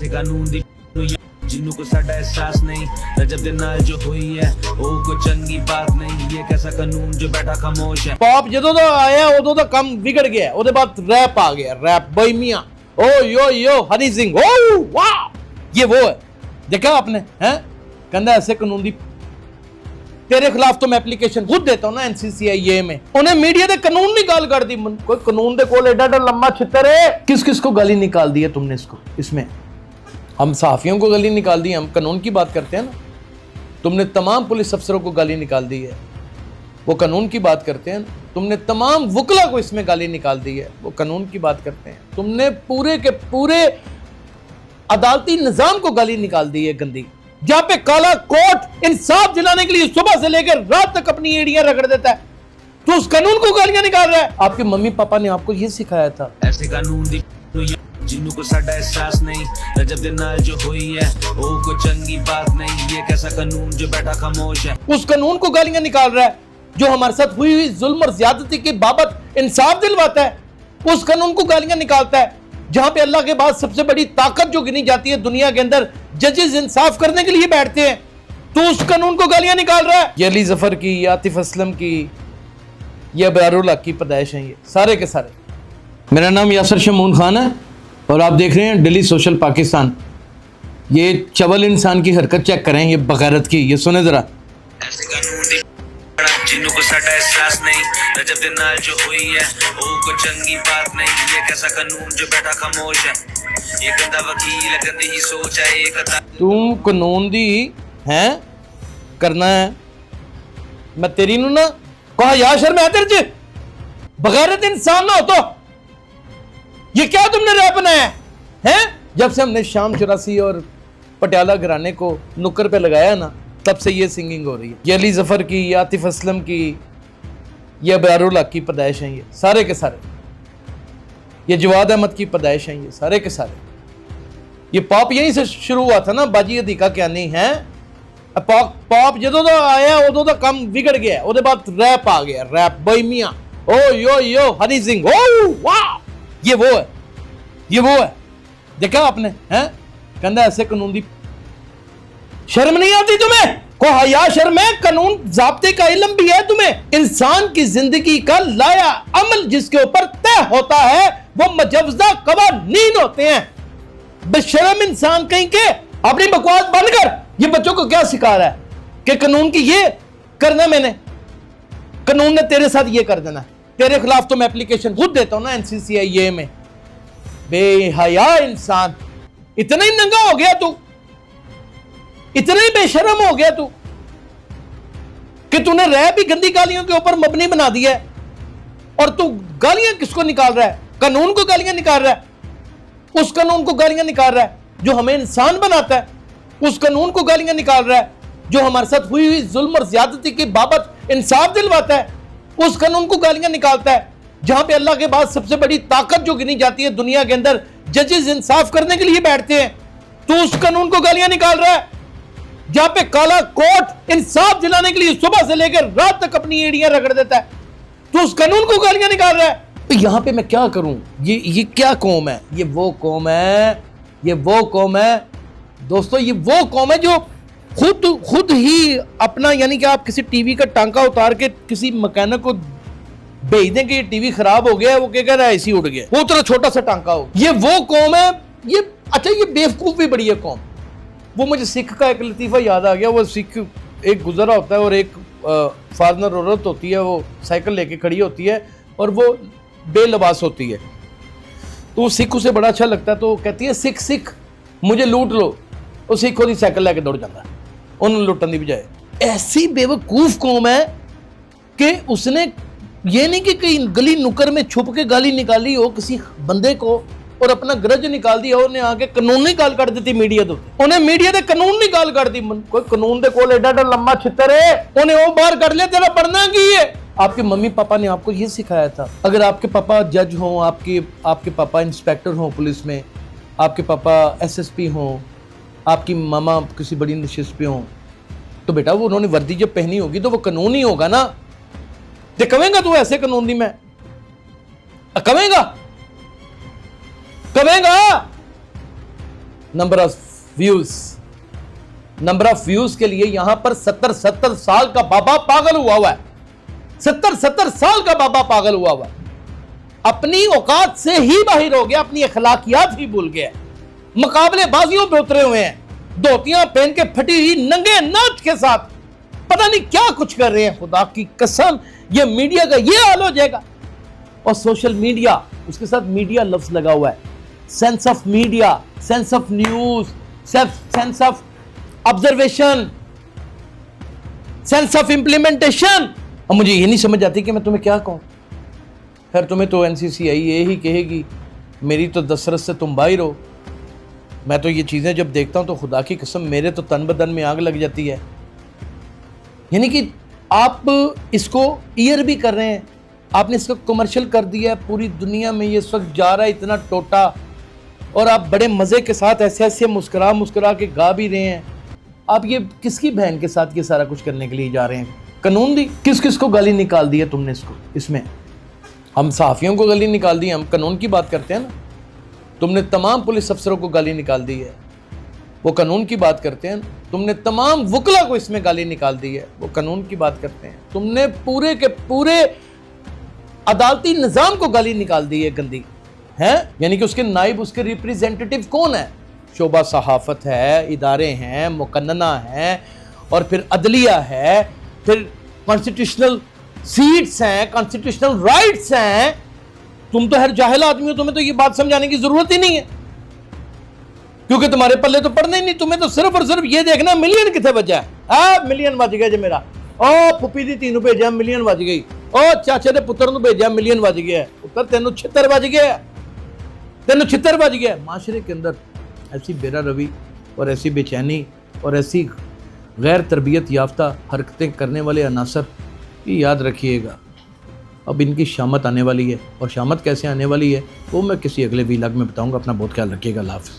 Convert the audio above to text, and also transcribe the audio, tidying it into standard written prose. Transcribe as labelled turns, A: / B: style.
A: ऐसे कानून दी जिन्हों को साडा एहसास नहीं रजब दे नाल जो हुई है ओ को चंगी बात नहीं ये कैसा कानून जो बैठा खामोश है।
B: पॉप ਜਦੋਂ ਦਾ ਆਇਆ ਉਦੋਂ ਦਾ ਕੰਮ ਵਿਗੜ ਗਿਆ ਉਹਦੇ ਬਾਅਦ रैप आ गया रैप बईमियां ओ यो हनी सिंह ओ वाह ये वो है देखा आपने हैं कहंदा ऐसे कानून दी तेरे खिलाफ तो मैं एप्लीकेशन खुद देता हूं ना एनसीसीआईए में उन्हें मीडिया दे कानून नहीं गाल कर दी कोई कानून दे कोल एडा लंबा छितर है किस किस को गाली निकाल दी है तुमने इसको इसमें हम सहाफियों को गाली निकाल दी हम कानून की बात करते हैं ना तुमने तमाम पुलिस अफसरों को गाली निकाल दी है वो कानून की बात करते हैं तुमने तमाम वकला को इसमें गाली निकाल दी है वो कानून की बात करते हैं तुमने पूरे के पूरे अदालती निजाम को गाली निकाल दी है गंदी जहां पे काला कोट इंसाफ दिलाने के लिए सुबह से लेकर रात तक अपनी एड़ियां रगड़ देता है तो उस कानून को गालियां निकाल रहा है। आपके मम्मी पापा ने आपको ये सिखाया था
A: ऐसे कानून दी जिन्हों को साडा एहसास नहीं रजब दे नाल जो हुई है ओ को चंगी बात नहीं ये कैसा कानून जो बैठा खामोश है।
B: उस कानून को गालियां निकाल रहा है जो हमारे साथ हुई जुल्म और ज्यादती की बाबत इंसाफ दिलवाता है उस कानून को गालियां निकालता है जहां पे अल्लाह के बाद सबसे बड़ी ताकत जो गिनी जाती है दुनिया के अंदर जजेस इंसाफ करने के लिए बैठते हैं तो उस कानून को गालियां निकाल रहा है। ये अली जफर की आतिफ असलम की ये अबरारुल हक की पैदाइश है ये सारे के सारे। मेरा नाम यासर शमून खान है और आप देख रहे हैं डेली सोशल पाकिस्तान। ये चवल इंसान की हरकत चेक करें ये बगैरत की ये सुने जरा।
A: ऐसे कानून दी जिन्हों को साडा एहसास नहीं रजब दे नाल जो हुई है ओ को चंगी बात नहीं ये कैसा कानून जो बैठा खामोश है। ये गंदा वकील गंदी ही सोच है एक
B: तू कानून दी हैं करना है मैं तेरी नू ना कहा या शर्म है तेरे च बगैरत इंसान ना हो तो ये क्या तुमने रैप बनाया है? जब से हमने शाम 84 और पटियाला घराने को नुक्कर पे लगाया ना तब से ये सिंगिंग हो रही है। ये अली जफर की ये आतिफ असलम की ये अबरारुल हक की पैदाइश हैं ये सारे के सारे। ये जवाद अहमद की पैदाइश हैं ये सारे के सारे। ये पॉप यहीं से शुरू हुआ था ना बाजी अदीका क्या नहीं है पॉप ਜਦੋਂ ਦਾ आया उदों ਦਾ ਕੰਮ ਵਿਗੜ ਗਿਆ ਉਹਦੇ ਬਾਅਦ रैप आ गया रैप बईमियां ओ यो हनी सिंह ओ वाह ये वो है देखा आपने हैं कहंदा ऐसे कानून दी शर्म नहीं आती तुम्हें को हया शर्म है कानून ज़ाब्ते का इल्म भी है तुम्हें। इंसान की जिंदगी का लाया अमल जिसके ऊपर तय होता है वो मजवजा कवानीन होते हैं। बेशर्म इंसान कहीं के अपनी बकवास बंद कर। ये बच्चों को क्या सिखा रहा है कि कानून की ये करना मैंने कानून ने तेरे साथ ये कर देना तेरे खिलाफ तो मैं एप्लीकेशन खुद देता हूं ना एनसीसीआईए में। बेहया इंसान इतना ही नंगा हो गया तू इतना ही बेशर्म हो गया तू कि तूने रैप भी गंदी गालियों के ऊपर मबनी बना दिया है और तू गालियां किसको निकाल रहा है? कानून को गालियां निकाल रहा है। उस कानून को गालियां निकाल रहा है जो हमें इंसान बनाता है। उस कानून को गालियां निकाल रहा है जो हमारे साथ हुई जुल्म और ज्यादती की बाबत इंसाफ दिलवाता है। उस कानून को गालियां निकालता है जहां पे अल्लाह के बाद सबसे बड़ी ताकत जो गिनी जाती है दुनिया के अंदर जजेस इंसाफ करने के लिए बैठते हैं तो उस कानून को गालियां निकाल रहा है जहां पे काला कोट इंसाफ दिलाने के लिए सुबह से लेकर रात तक अपनी एड़ियां रगड़ देता है तो उस कानून को गालियां निकाल रहा है। तो यहां पे मैं क्या करूं? ये क्या कौम है? ये वो कौम है दोस्तों ये वो कौम है जो खुद ही अपना यानी कि आप किसी टीवी का टांका उतार के किसी मैकेनिक को भेज दें कि ये टीवी खराब हो गया वो क्या कह रहा है एसी उड़ गया वो तरह छोटा सा टांका हो। ये वो कौम है ये अच्छा ये बेवकूफ भी बड़ी है कौम। वो मुझे सिख का एक लतीफ़ा याद आ गया। वो सिख एक गुजरा होता है और एक फादर औरत होती है वो साइकिल लेके खड़ी होती है और वो बेलबास होती है तो सिख उसे बड़ा अच्छा लगता है तो कहती है सिख मुझे लूट लो और सिख ਉਹਦੀ साइकिल लेके दौड़ जाता है उन्होंने लुटन की बजाय। ऐसी बेवकूफ़ कौम है कि उसने ये नहीं कि कहीं गली नुक्कर में छुप के गाली निकाली हो किसी बंदे को और अपना ग्रज निकाल दिया उन्हें आके कानून नहीं गाल कर दी मीडिया तो उन्हें मीडिया दे कानून नहीं गाल कर दी कोई कानून दे कोल एडा लंबा छितर है उन्हें वो बाहर कर लिया तेरा पढ़ना की है। आपके मम्मी पापा ने आपको ये सिखाया था। अगर आपके पापा जज हों आपके पापा इंस्पेक्टर हों पुलिस में आपके पापा एसएसपी हों आपकी मामा किसी बड़ी नशिस्त पे हों तो बेटा वो उन्होंने वर्दी जब पहनी होगी तो वो कानून ही होगा ना। ते कहेगा तू ऐसे कानून दी मैं कहेगा नंबर ऑफ व्यूज के लिए यहां पर 70 साल का बाबा पागल हुआ है। 70 साल का बाबा पागल हुआ है, अपनी औकात से ही बाहर हो गया, अपनी अखलाकियात ही भूल गया, मुकाबलेबाजियों पे उतरे हुए हैं, धोतियां पहन के फटी हुई नंगे नाच के साथ पता नहीं क्या कुछ कर रहे हैं। खुदा की कसम, ये मीडिया का ये हाल हो जाएगा। और सोशल मीडिया, उसके साथ मीडिया लफ्ज लगा हुआ है, sense of media, sense of news, sense of observation, sense of implementation. अब मुझे ये नहीं समझ आती कि मैं तुम्हें क्या कहूं। खैर, तुम्हें तो NCCI ये ही कहेगी, मेरी तो दसरत से तुम बाहर हो। मैं तो ये चीज़ें जब देखता हूं तो खुदा की कसम मेरे तो तन बदन में आग लग जाती है। यानी कि आप इसको ईयर भी कर रहे हैं, आपने इसका कमर्शियल कर दिया है, पूरी दुनिया में ये इस वक्त जा रहा है इतना टोटा, और आप बड़े मज़े के साथ ऐसे ऐसे मुस्कुरा के गा भी रहे हैं। आप ये किसकी बहन के साथ ये सारा कुछ करने के लिए जा रहे हैं? कानून दी किस किस को गाली निकाल दी है तुमने इसको, इसमें हम सहाफ़ियों को गाली निकाल दी, हम कानून की बात करते हैं ना। तुमने तमाम पुलिस अफसरों को गाली निकाल दी है, वो कानून की बात करते हैं। तुमने तमाम वकला को इसमें गाली निकाल दी है, वो कानून की बात करते हैं। तुमने पूरे के पूरे अदालती निज़ाम को गाली निकाल दी है गंदी है। यानी कि उसके नाइब, उसके रिप्रेजेंटेटिव कौन है? शोबा सहाफ़त है, इदारे हैं, मुकन्नना है, और फिर अदलिया है, फिर कॉन्स्टिट्यूशनल सीट्स हैं, कॉन्स्टिट्यूशनल राइट्स हैं। तुम तो हर जाहिल आदमी हो, तुम्हें तो ये बात समझाने की जरूरत ही नहीं है, क्योंकि तुम्हारे पल्ले तो पढ़ना ही नहीं। तुम्हें तो सिर्फ और सिर्फ ये देखना मिलियन कितने बजा है। मिलियन बज गया जी मेरा, ओ फुप्पी दी तीनों भेजा मिलियन बज गई, ओ चाचे दे पुत्र भेजा मिलियन बज गया, पुत्र तेनों छितर बज गया, तेनों छितर बज गया। माशरे के अंदर ऐसी बेरा रवि और ऐसी बेचैनी और ऐसी गैर तरबियत याफ्ता हरकतें करने वाले अनासर, ये याद रखिएगा, अब इनकी शामत आने वाली है। और शामत कैसे आने वाली है वो मैं किसी अगले व्लॉग में बताऊंगा। अपना बहुत ख्याल रखिएगा। अल्लाह हाफ़िज़।